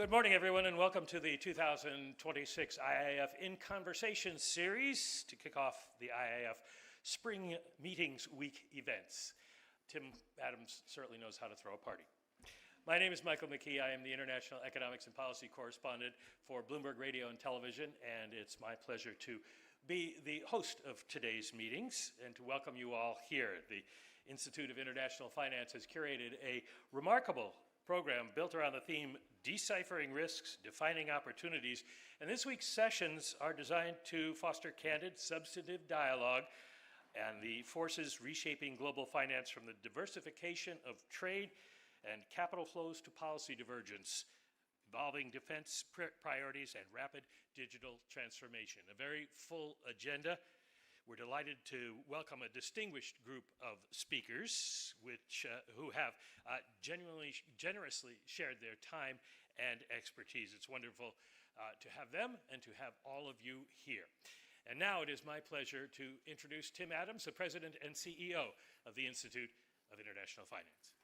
Good morning, everyone, and welcome to the 2026 IIF In Conversation series to kick off the IIF Spring Meetings Week events. Tim Adams certainly knows how to throw a party. My name is Michael McKee. I am the International Economics and Policy Correspondent for Bloomberg Radio and Television, and it's my pleasure to be the host of today's meetings and to welcome you all here. The Institute of International Finance has curated a remarkable program built around the theme Deciphering Risks, Defining Opportunities, and this week's sessions are designed to foster candid, substantive dialogue and the forces reshaping global finance, from the diversification of trade and capital flows to policy divergence, evolving defense priorities and rapid digital transformation. A very full agenda. We're delighted to welcome a distinguished group of speakers who have generously shared their time and expertise. It's wonderful to have them and to have all of you here. And now it is my pleasure to introduce Tim Adams, the President and CEO of the Institute of International Finance.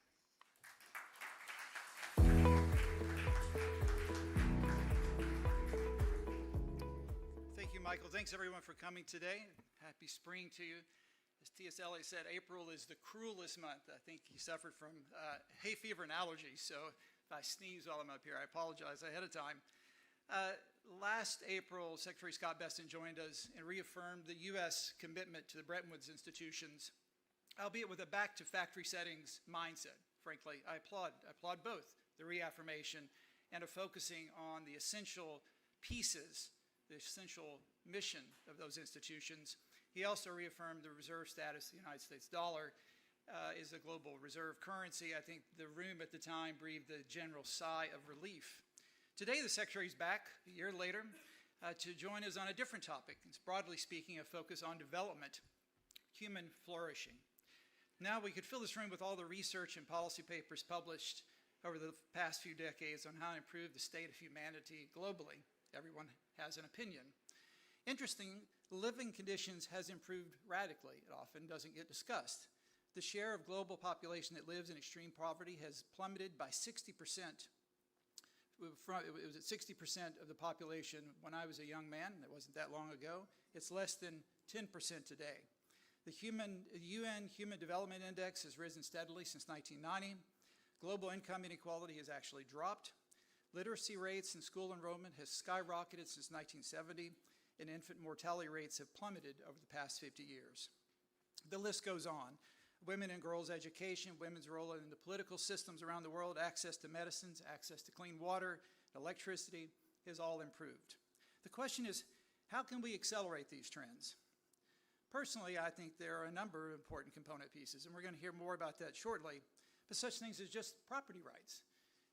Thank you, Michael. Thanks, everyone, for coming today. Happy spring to you. As T.S. Eliot said, April is the cruelest month. I think he suffered from hay fever and allergies, so if I sneeze while I'm up here, I apologize ahead of time. Last April, Secretary Scott Bessent joined us and reaffirmed the U.S. commitment to the Bretton Woods institutions, albeit with a back-to-factory settings mindset. Frankly, I applaud both the reaffirmation and a focusing on the essential pieces, the essential mission of those institutions. He also reaffirmed the reserve status of the United States dollar is a global reserve currency. I think the room at the time breathed a general sigh of relief. Today, the Secretary is back a year later to join us on a different topic. It's broadly speaking a focus on development, human flourishing. Now, we could fill this room with all the research and policy papers published over the past few decades on how to improve the state of humanity globally. Everyone has an opinion. Interesting, living conditions has improved radically. It often doesn't get discussed. The share of global population that lives in extreme poverty has plummeted by 60%. It was at 60% of the population when I was a young man. That wasn't that long ago. It's less than 10% today. The UN Human Development Index has risen steadily since 1990. Global income inequality has actually dropped. Literacy rates and school enrollment has skyrocketed since 1970, and infant mortality rates have plummeted over the past 50 years. The list goes on. Women and girls' education, women's role in the political systems around the world, access to medicines, access to clean water, electricity has all improved. The question is, how can we accelerate these trends? Personally, I think there are a number of important component pieces, and we're going to hear more about that shortly, but such things as just property rights.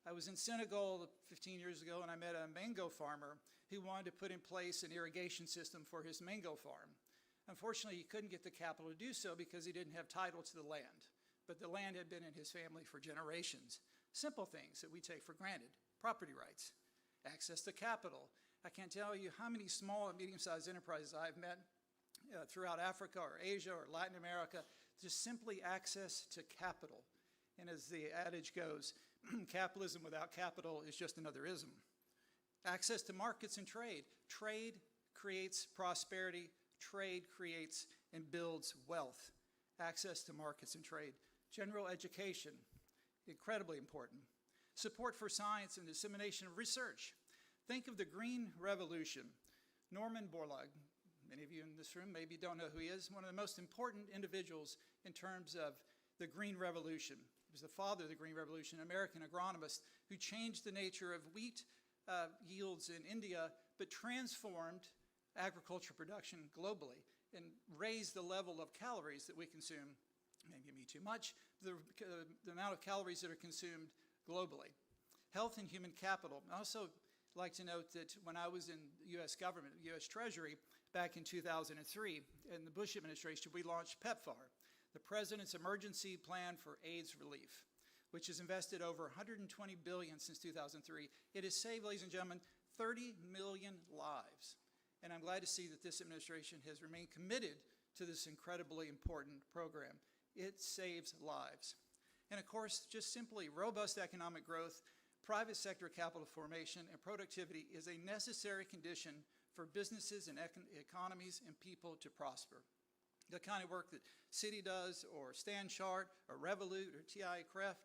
I was in Senegal 15 years ago, and I met a mango farmer who wanted to put in place an irrigation system for his mango farm. Unfortunately, he couldn't get the capital to do so because he didn't have title to the land, but the land had been in his family for generations. Simple things that we take for granted: property rights, access to capital. I can't tell you how many small and medium-sized enterprises I've met throughout Africa or Asia or Latin America, just simply access to capital. And as the adage goes, capitalism without capital is just another ism. Access to markets and trade. Trade creates prosperity. Trade creates and builds wealth. Access to markets and trade. General education, incredibly important. Support for science and dissemination of research. Think of the Green Revolution. Norman Borlaug, many of you in this room maybe don't know who he is, one of the most important individuals in terms of the Green Revolution. He was the father of the Green Revolution, an American agronomist who changed the nature of wheat yields in India, but transformed agriculture production globally and raised the level of calories that we consume, maybe me too much, the amount of calories that are consumed globally. Health and human capital. I also like to note that when I was in the U.S. government, U.S. Treasury, back in 2003, in the Bush administration, we launched PEPFAR, the President's Emergency Plan for AIDS Relief, which has invested over $120 billion since 2003. It has saved, ladies and gentlemen, 30 million lives. And I'm glad to see that this administration has remained committed to this incredibly important program. It saves lives. And of course, just simply robust economic growth private sector capital formation and productivity is a necessary condition for businesses and economies and people to prosper. The kind of work that Citi does, or StanChart, or Revolut, or TI-Cref,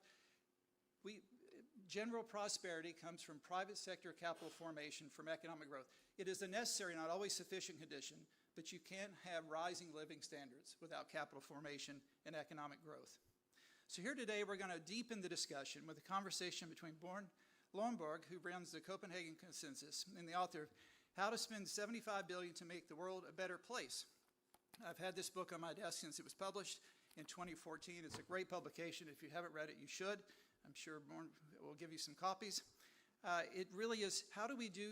general prosperity comes from private sector capital formation from economic growth. It is a necessary, not always sufficient condition, but you can't have rising living standards without capital formation and economic growth. So here today, we're going to deepen the discussion with a conversation between Bjørn Lomborg, who runs the Copenhagen Consensus, and the author of How to Spend $75 Billion to Make the World a Better Place. I've had this book on my desk since it was published in 2014. It's a great publication. If you haven't read it, you should. I'm sure Bjørn will give you some copies. It really is, how do we do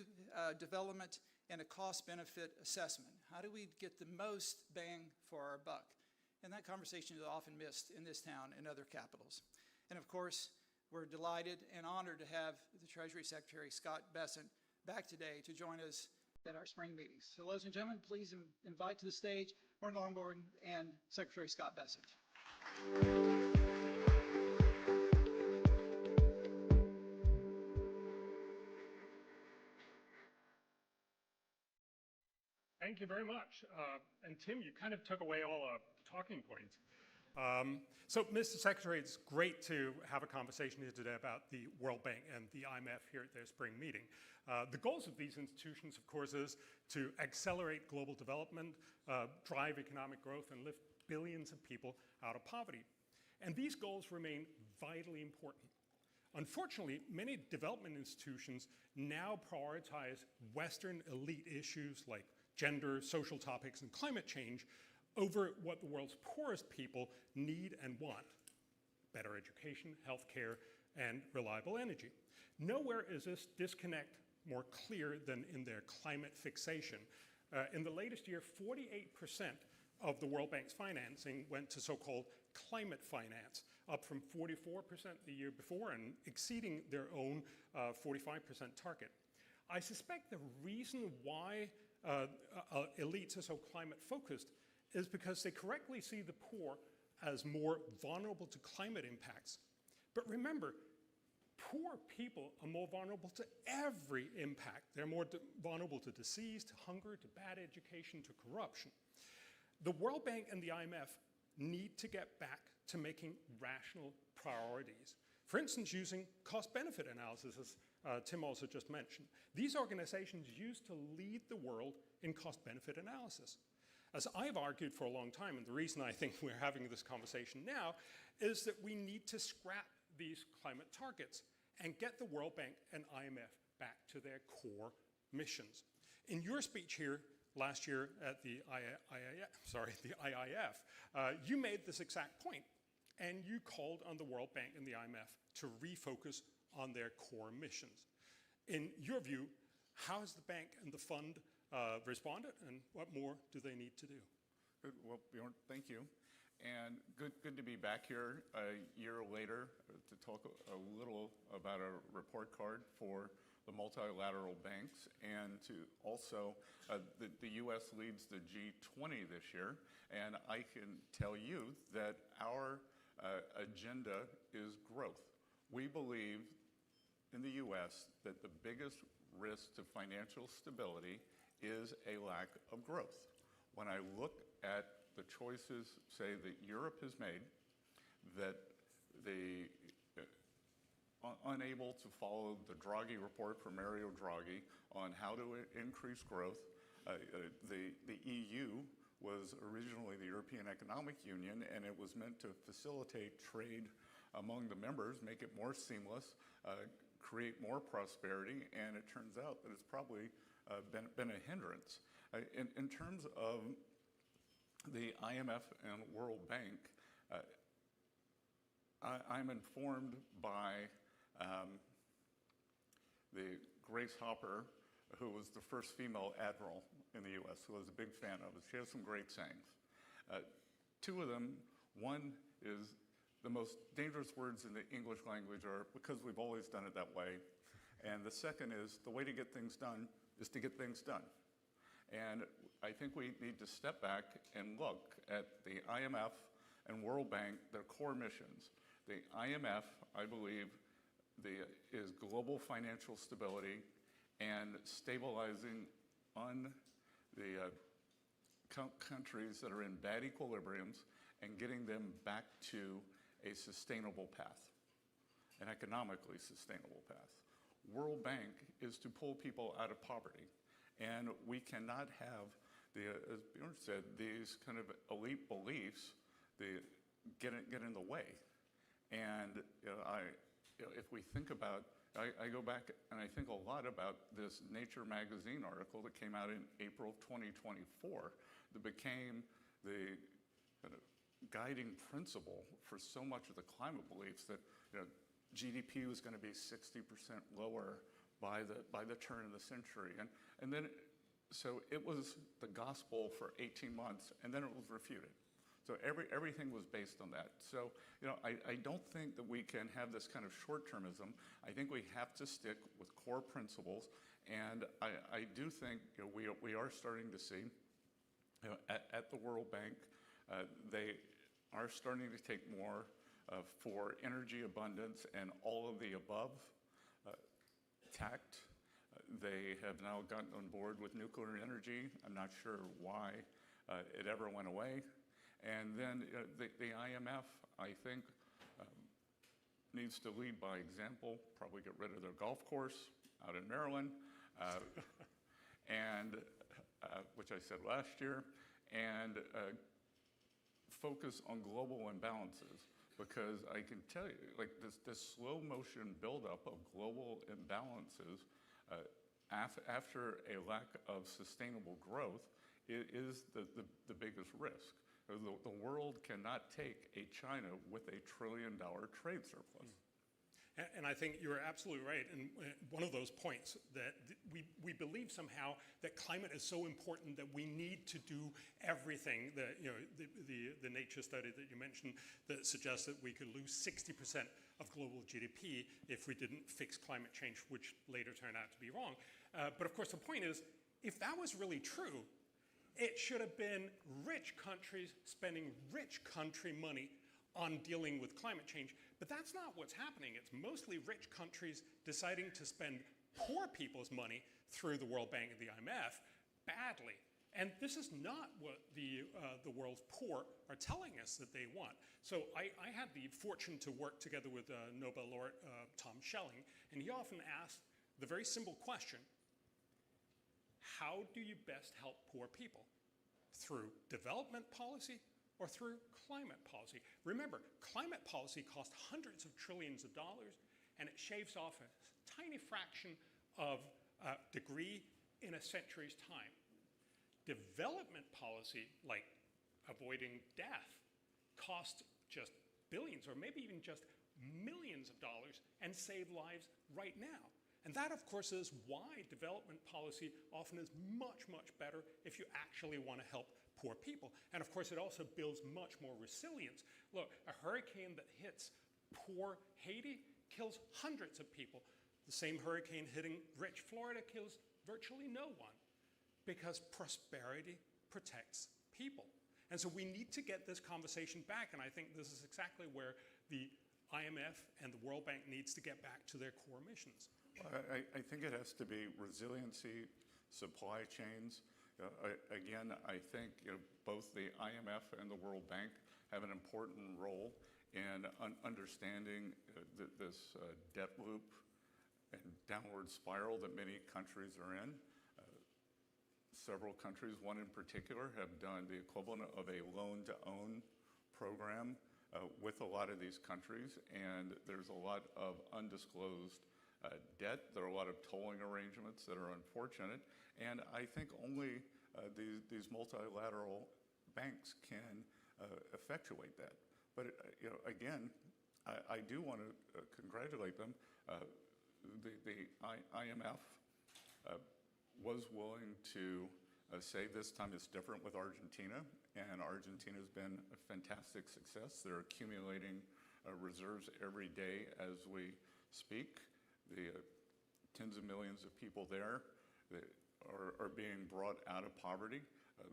development and a cost-benefit assessment? How do we get the most bang for our buck? And that conversation is often missed in this town and other capitals. And of course, we're delighted and honored to have the Treasury Secretary, Scott Bessent, back today to join us at our spring meetings. So ladies and gentlemen, please invite to the stage Bjørn Lomborg and Secretary Scott Bessent. Thank you very much. And Tim, you kind of took away all the talking points. So, Mr. Secretary, it's great to have a conversation here today about the World Bank and the IMF here at their spring meeting. The goals of these institutions, of course, is to accelerate global development, drive economic growth, and lift billions of people out of poverty. And these goals remain vitally important. Unfortunately, many development institutions now prioritize Western elite issues like gender, social topics, and climate change over what the world's poorest people need and want: better education, healthcare, and reliable energy. Nowhere is this disconnect more clear than in their climate fixation. In the latest year, 48% of the World Bank's financing went to so-called climate finance, up from 44% the year before and exceeding their own 45% target. I suspect the reason why elites are so climate focused is because they correctly see the poor as more vulnerable to climate impacts. But remember, poor people are more vulnerable to every impact. They're more vulnerable to disease, to hunger, to bad education, to corruption. The World Bank and the IMF need to get back to making rational priorities. For instance, using cost-benefit analysis, as Tim also just mentioned. These organizations used to lead the world in cost-benefit analysis. As I've argued for a long time, and the reason I think we're having this conversation now, is that we need to scrap these climate targets and get the World Bank and IMF back to their core missions. In your speech here last year at the IIF, you made this exact point, and you called on the World Bank and the IMF to refocus on their core missions. In your view, how has the bank and the fund responded, and what more do they need to do? Good. Well, Bjørn, thank you. And good to be back here a year later to talk a little about a report card for the multilateral banks, and to also, the U.S. leads the G20 this year, and I can tell you that our agenda is growth. We believe in the U.S. that the biggest risk to financial stability is a lack of growth. When I look at the choices, say, that Europe has made, that they unable to follow the Draghi report from Mario Draghi on how to increase growth. The EU was originally the European Economic Union, and it was meant to facilitate trade among the members, make it more seamless, create more prosperity, and it turns out that it's probably been a hindrance. In terms of the IMF and World Bank, I'm informed by the Grace Hopper, who was the first female admiral in the U.S., who I was a big fan of. She has some great sayings. Two of them, one is the most dangerous words in the English language are because we've always done it that way. And the second is the way to get things done is to get things done. And I think we need to step back and look at the IMF and World Bank, their core missions. The IMF, I believe, is global financial stability and stabilizing on the countries that are in bad equilibriums and getting them back to a sustainable path, an economically sustainable path. World Bank is to pull people out of poverty. And we cannot have, as Bjørn said, these kind of elite beliefs get in the way. And if we think about, I go back and I think a lot about this Nature magazine article that came out in April 2024 that became the kind of guiding principle for so much of the climate beliefs that GDP was going to be 60% lower by the turn of the century. And then, so it was the gospel for 18 months, and then it was refuted. So everything was based on that. So, I don't think that we can have this kind of short-termism. I think we have to stick with core principles, and I do think we are starting to see, at the World Bank, they are starting to take more for energy abundance and all of the above tact. They have now gotten on board with nuclear energy. I'm not sure why it ever went away. And then the IMF, I think, needs to lead by example, probably get rid of their golf course out in Maryland, and which I said last year, and focus on global imbalances. Because I can tell you, like this slow motion buildup of global imbalances after a lack of sustainable growth is the biggest risk. The world cannot take a China with $1 trillion trade surplus. And I think you're absolutely right. And one of those points that we believe somehow that climate is so important that we need to do everything. That the nature study that you mentioned that suggests that we could lose 60% of global GDP if we didn't fix climate change, which later turned out to be wrong. But of course, the point is, if that was really true, it should have been rich countries spending rich country money on dealing with climate change. But that's not what's happening. It's mostly rich countries deciding to spend poor people's money through the World Bank and the IMF badly. And this is not what the world's poor are telling us that they want. So I had the fortune to work together with Nobel laureate Tom Schelling, and he often asked the very simple question, how do you best help poor people? Through development policy or through climate policy? Remember, climate policy costs hundreds of trillions of dollars, and it shaves off a tiny fraction of a degree in a century's time. Development policy, like avoiding death, costs just billions or maybe even just millions of dollars and save lives right now. And that, of course, is why development policy often is much, much better if you actually want to help poor people. And of course, it also builds much more resilience. Look, a hurricane that hits poor Haiti kills hundreds of people. The same hurricane hitting rich Florida kills virtually no one, because prosperity protects people. And so we need to get this conversation back, and I think this is exactly where the IMF and the World Bank needs to get back to their core missions. I think it has to be resiliency, supply chains. Again, I think both the IMF and the World Bank have an important role in understanding this debt loop and downward spiral that many countries are in. Several countries, one in particular, have done the equivalent of a loan-to-own program with a lot of these countries, and there's a lot of undisclosed debt. There are a lot of tolling arrangements that are unfortunate, and I think only these multilateral banks can effectuate that. But again, I do want to congratulate them. The IMF was willing to say this time it's different with Argentina, and Argentina's been a fantastic success. They're accumulating reserves every day as we speak. The tens of millions of people there that are being brought out of poverty.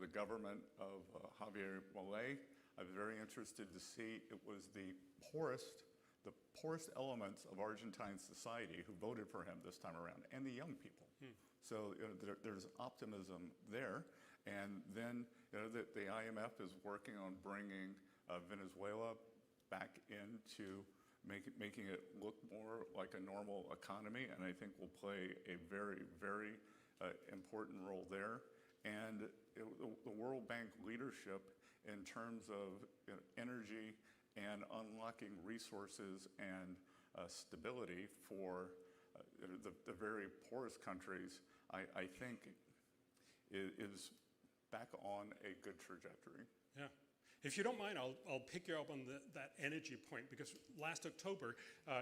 The government of Javier Milei, I'm very interested to see, it was the poorest the poorest elements of Argentine society who voted for him this time around, and the young people. So there's optimism there. And then the IMF is working on bringing Venezuela back into making it look more like a normal economy, and I think will play a very, very important role there. And the World Bank leadership in terms of energy and unlocking resources and stability for the very poorest countries, I think is back on a good trajectory. Yeah. If you don't mind, I'll pick you up on that energy point, because last October,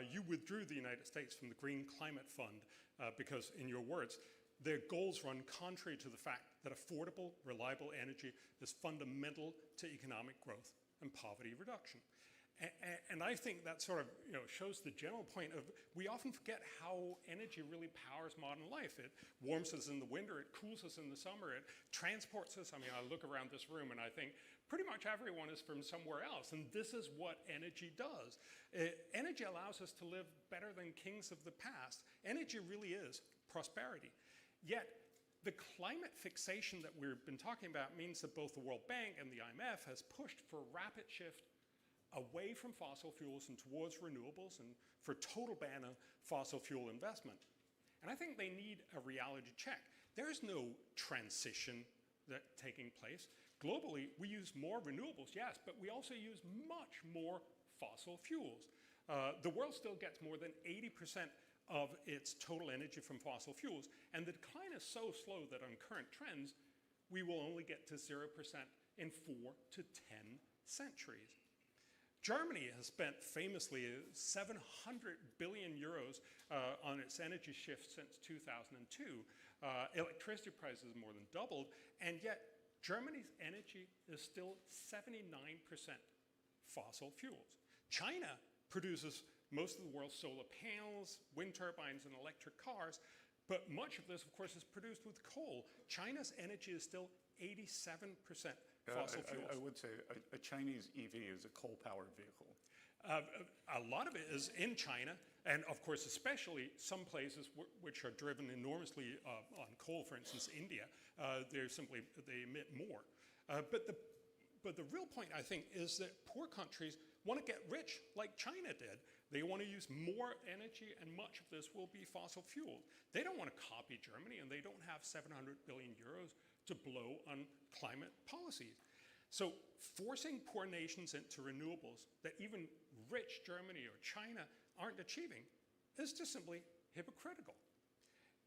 you withdrew the United States from the Green Climate Fund because, in your words, their goals run contrary to the fact that affordable, reliable energy is fundamental to economic growth and poverty reduction. And I think that sort of shows the general point of, we often forget how energy really powers modern life. It warms us in the winter, it cools us in the summer, it transports us. I mean, I look around this room and I think pretty much everyone is from somewhere else, and this is what energy does. Energy allows us to live better than kings of the past. Energy really is prosperity. Yet, the climate fixation that we've been talking about means that both the World Bank and the IMF has pushed for a rapid shift away from fossil fuels and towards renewables, and for total ban on fossil fuel investment. And I think they need a reality check. There is no transition taking place. Globally, we use more renewables, yes, but we also use much more fossil fuels. The world still gets more than 80% of its total energy from fossil fuels, and the decline is so slow that on current trends, we will only get to 0% in 4 to 10 centuries. Germany has spent famously 700 billion euros on its energy shift since 2002. Electricity prices more than doubled, and yet Germany's energy is still 79% fossil fuels. China produces most of the world's solar panels, wind turbines, and electric cars, but much of this, of course, is produced with coal. China's energy is still 87% fossil fuels. I would say a Chinese EV is a coal-powered vehicle. A lot of it is in China, and of course, especially some places which are driven enormously on coal, for instance, India, they emit more. But the real point, I think, is that poor countries want to get rich like China did. They want to use more energy, and much of this will be fossil fuel. They don't want to copy Germany, and they don't have 700 billion euros to blow on climate policies. So forcing poor nations into renewables that even rich Germany or China aren't achieving is just simply hypocritical.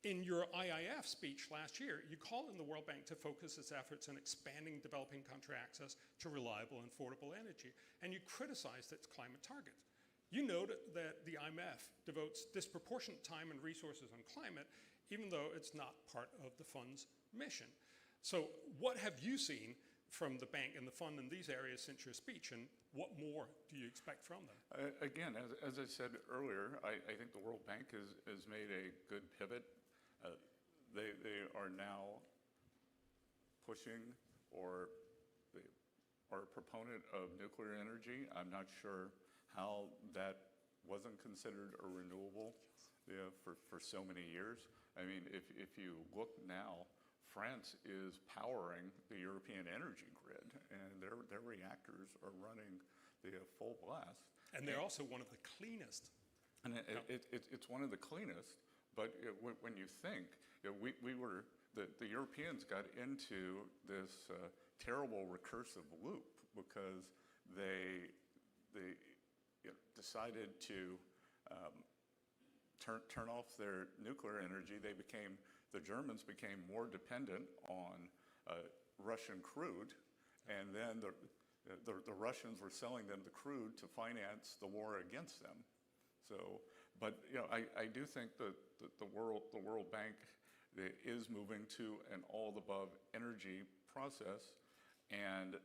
In your IIF speech last year, you called on the World Bank to focus its efforts on expanding developing country access to reliable and affordable energy, and you criticized its climate targets. You note that the IMF devotes disproportionate time and resources on climate, even though it's not part of the fund's mission. So what have you seen from the bank and the fund in these areas since your speech, and what more do you expect from them? Again, as I said earlier, I think the World Bank has made a good pivot. They are now pushing, or they are a proponent of nuclear energy. I'm not sure how that wasn't considered a renewable for so many years. I mean, if you look now, France is powering the European energy grid, and their reactors are running the full blast. And they're also one of the cleanest. And it's one of the cleanest, but when you think, the Europeans got into this terrible recursive loop because they decided to turn off their nuclear energy. The Germans became more dependent on Russian crude, and then the Russians were selling them the crude to finance the war against them. So, but I do think that the World Bank is moving to an all-of-the-above energy process and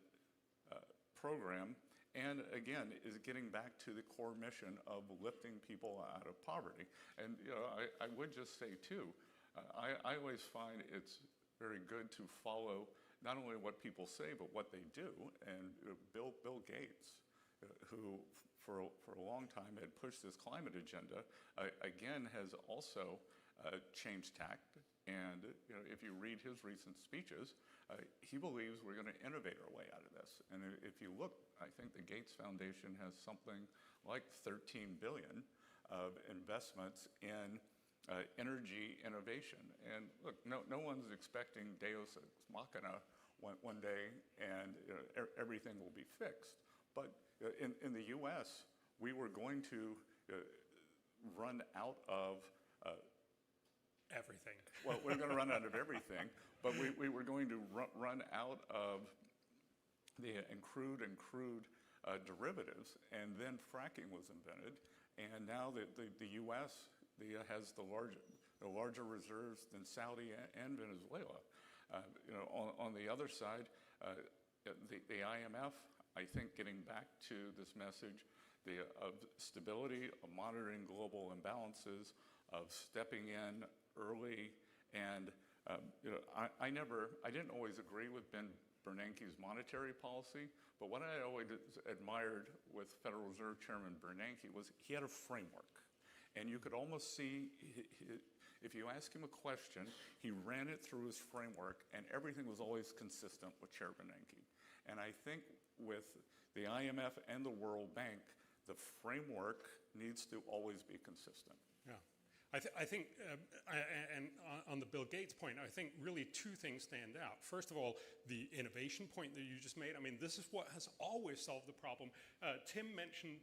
program, and again, is getting back to the core mission of lifting people out of poverty. And I would just say too, I always find it's very good to follow not only what people say, but what they do. And Bill Gates, who for a long time had pushed this climate agenda, again has also changed tact. And if you read his recent speeches, he believes we're going to innovate our way out of this. And if you look, I think the Gates Foundation has something like $13 billion of investments in energy innovation. And look, no one's expecting Deus ex machina one day and everything will be fixed. But in the US, we were going to run out of Everything. well, we're going to run out of everything, but we were going to run out of the crude derivatives, and then fracking was invented, and now the U.S. Has the larger reserves than Saudi and Venezuela. On the other side, the IMF, I think, getting back to this message of stability, of monitoring global imbalances, of stepping in early, and I didn't always agree with Ben Bernanke's monetary policy, but what I always admired with Federal Reserve Chairman Bernanke was he had a framework, and you could almost see if you ask him a question, he ran it through his framework, and everything was always consistent with Chair Bernanke. And I think with the IMF and the World Bank, the framework needs to always be consistent. Yeah. I think, and on the Bill Gates point, I think really two things stand out. First of all, the innovation point that you just made. I mean, this is what has always solved the problem. Tim mentioned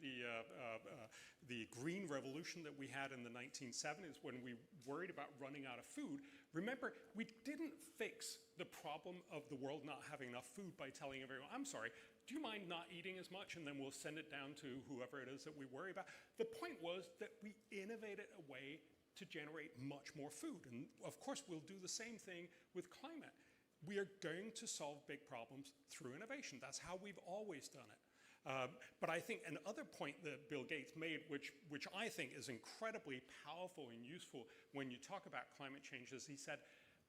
the green revolution that we had in the 1970s when we worried about running out of food. Remember, we didn't fix the problem of the world not having enough food by telling everyone, I'm sorry, do you mind not eating as much, and then we'll send it down to whoever it is that we worry about. The point was that we innovated a way to generate much more food. And of course, we'll do the same thing with climate. We are going to solve big problems through innovation. That's how we've always done it. But I think another point that Bill Gates made, which I think is incredibly powerful and useful when you talk about climate change, is he said,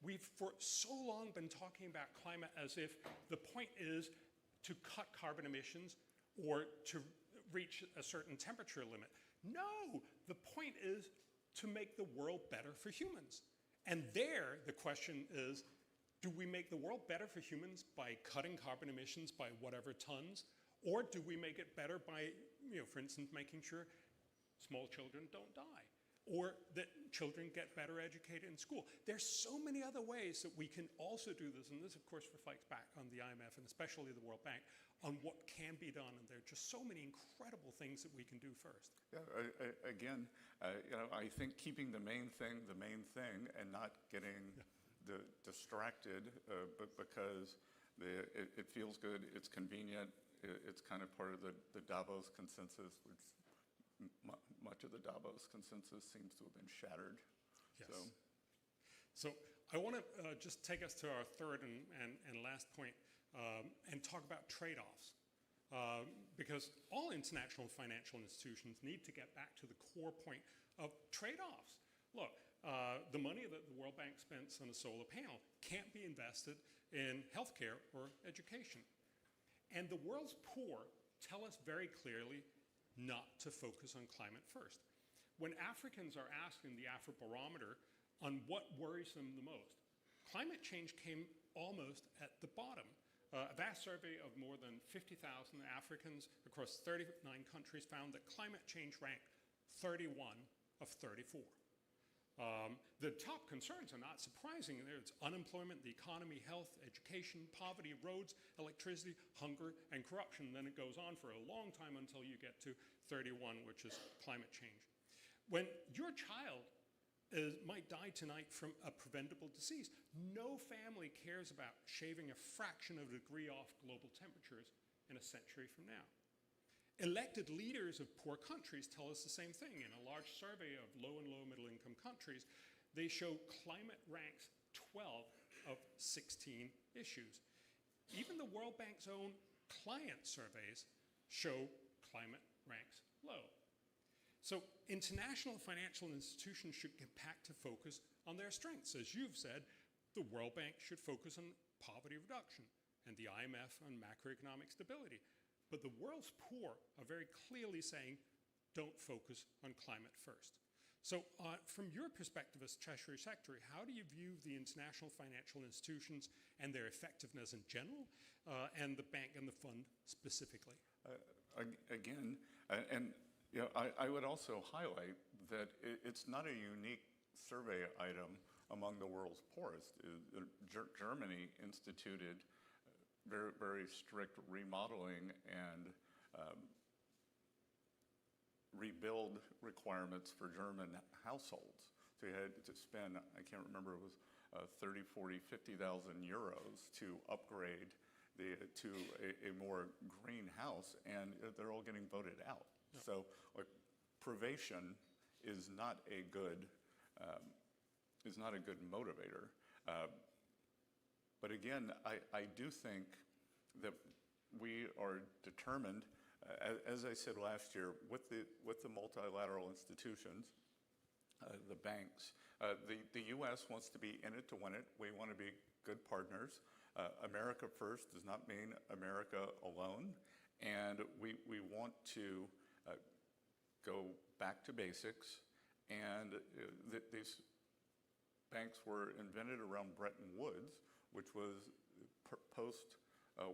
we've for so long been talking about climate as if the point is to cut carbon emissions or to reach a certain temperature limit. No, the point is to make the world better for humans. And there, the question is, do we make the world better for humans by cutting carbon emissions by whatever tons? Or do we make it better by, for instance, making sure small children don't die? Or that children get better educated in school? There's so many other ways that we can also do this. And this, of course, reflects back on the IMF and especially the World Bank on what can be done. And there are just so many incredible things that we can do first. Yeah, again, I think keeping the main thing, and not getting distracted because it feels good, it's convenient, it's kind of part of the Davos Consensus, which much of the Davos Consensus seems to have been shattered. Yes. So I want to just take us to our third and last point and talk about trade-offs. Because all international financial institutions need to get back to the core point of trade-offs. Look, the money that the World Bank spends on a solar panel can't be invested in healthcare or education. And the world's poor tell us very clearly not to focus on climate first. When Africans are asked in the Afrobarometer on what worries them the most, climate change came almost at the bottom. A vast survey of more than 50,000 Africans across 39 countries found that climate change ranked 31 of 34. The top concerns are not surprising. It's unemployment, the economy, health, education, poverty, roads, electricity, hunger, and corruption. Then it goes on for a long time until you get to 31, which is climate change. When your child might die tonight from a preventable disease, no family cares about shaving a fraction of a degree off global temperatures in a century from now. Elected leaders of poor countries tell us the same thing. In a large survey of low and middle income countries, they show climate ranks 12 of 16 issues. Even the World Bank's own client surveys show climate ranks low. So international financial institutions should get back to focus on their strengths. As you've said, the World Bank should focus on poverty reduction and the IMF on macroeconomic stability. But the world's poor are very clearly saying, don't focus on climate first. So from your perspective as Treasury Secretary, how do you view the international financial institutions and their effectiveness in general, and the bank and the fund specifically? Again, and you know, I would also highlight that it's not a unique survey item among the world's poorest. Germany instituted very, very strict remodeling and rebuild requirements for German households. So you had to spend, I can't remember, it was 30, 40, 50,000 euros to upgrade to a more green house, and they're all getting voted out. Yeah. So like, privation is not a good motivator. But again, I do think that we are determined, as I said last year, with the multilateral institutions, the banks, the U.S. wants to be in it to win it. We want to be good partners. America first does not mean America alone, and we want to go back to basics. And these banks were invented around Bretton Woods, which was post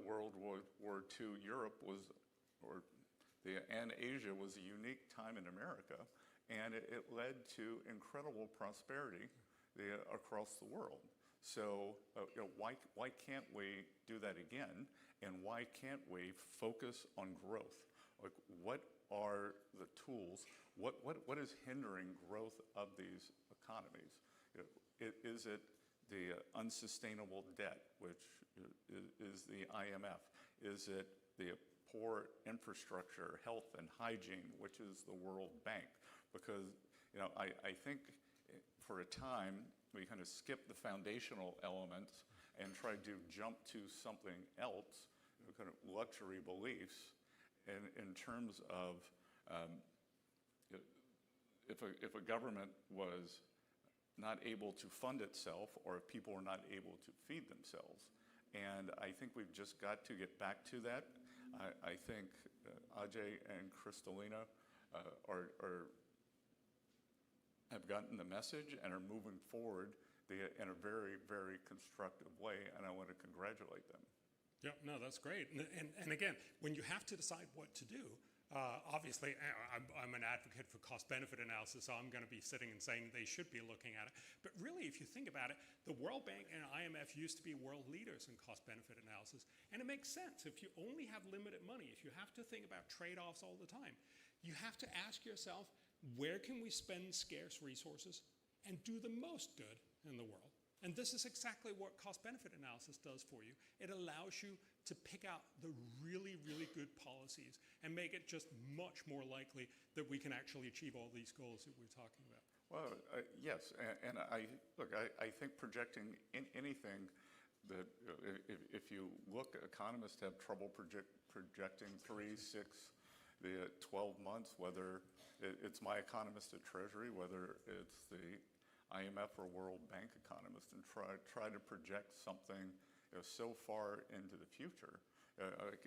World War II. Europe was, and Asia was a unique time in America, and it led to incredible prosperity across the world. So you know, why can't we do that again? And why can't we focus on growth? Like, what are the tools? What is hindering growth of these economies? You know, is it the unsustainable debt, which is the IMF? Is it the poor infrastructure, health and hygiene, which is the World Bank? Because you know, I think for a time we kind of skipped the foundational elements and tried to jump to something else, you know, kind of luxury beliefs, in terms of if a government was not able to fund itself, or if people were not able to feed themselves. And I think we've just got to get back to that. I think Ajay and Kristalina have gotten the message and are moving forward in a very, very constructive way, and I want to congratulate them. Yeah, no, that's great. And again, when you have to decide what to do, obviously, I'm an advocate for cost-benefit analysis, so I'm going to be sitting and saying they should be looking at it. But really, if you think about it, the World Bank and IMF used to be world leaders in cost-benefit analysis. And it makes sense. If you only have limited money, if you have to think about trade-offs all the time, you have to ask yourself, where can we spend scarce resources and do the most good in the world? And this is exactly what cost-benefit analysis does for you. It allows you to pick out the really, really good policies and make it just much more likely that we can actually achieve all these goals that we're talking about. Well, yes, and I think projecting anything that if you look, economists have trouble projecting 3, 6, 12 months, whether it's my economist at Treasury, whether it's the IMF or World Bank economist, and try to project something so far into the future.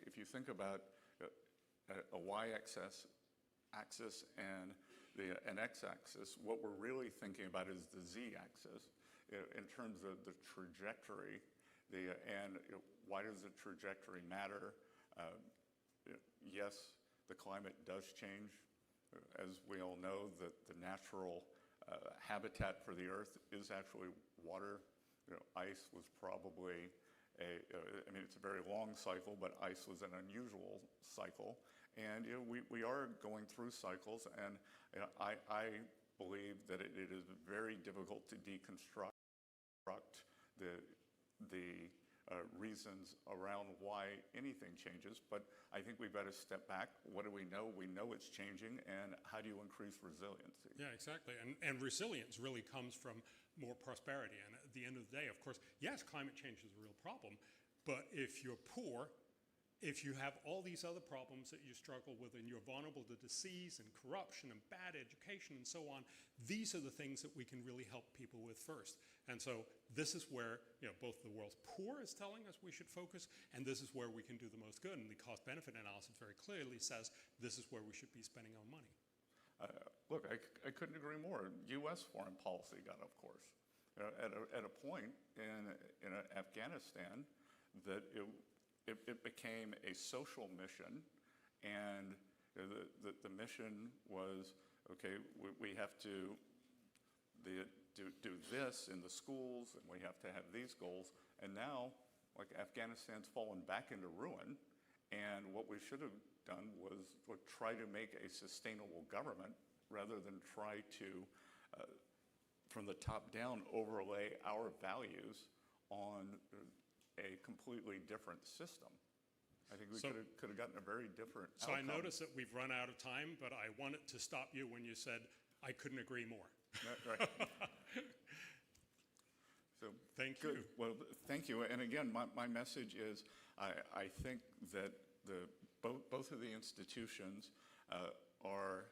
If you think about a y-axis and an x-axis, what we're really thinking about is the z-axis in terms of the trajectory. And why does the trajectory matter? Yes, the climate does change. As we all know, that the natural habitat for the Earth is actually water. Ice was probably it's a very long cycle, but ice was an unusual cycle. And we are going through cycles, and I believe that it is very difficult to deconstruct the reasons around why anything changes. But I think we've got to step back. What do we know? We know it's changing, and how do you increase resiliency? Yeah, exactly. And resilience really comes from more prosperity. And at the end of the day, of course, yes, climate change is a real problem, but if you're poor, If you have all these other problems that you struggle with and you're vulnerable to disease and corruption and bad education and so on, these are the things that we can really help people with first. And so this is where both the world's poor is telling us we should focus, and this is where we can do the most good. And the cost-benefit analysis very clearly says this is where we should be spending our money. Look, I couldn't agree more. U.S. foreign policy got off course. At a point in Afghanistan that it became a social mission, and the mission was, okay, we have to do this in the schools, and we have to have these goals. And now, like, Afghanistan's fallen back into ruin, and what we should have done was try to make a sustainable government rather than try to, from the top down, overlay our values on a completely different system. I think we could have gotten a very different outcome. So I noticed that we've run out of time, but I wanted to stop you when you said, I couldn't agree more. Right. So thank good. you. Well, thank you. And again, my message is I think that both of the institutions are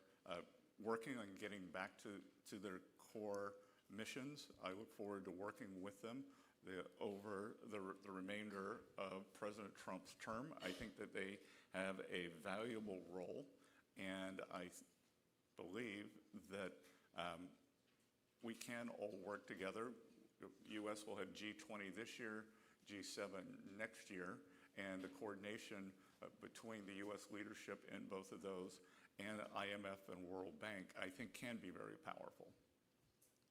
working on getting back to their core missions. I look forward to working with them over the remainder of President Trump's term. I think that they have a valuable role, and I believe that we can all work together. The U.S. will have G20 this year, G7 next year, and the coordination between the U.S. leadership in both of those and IMF and World Bank, I think, can be very powerful.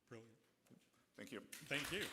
Brilliant. Thank you. Thank you.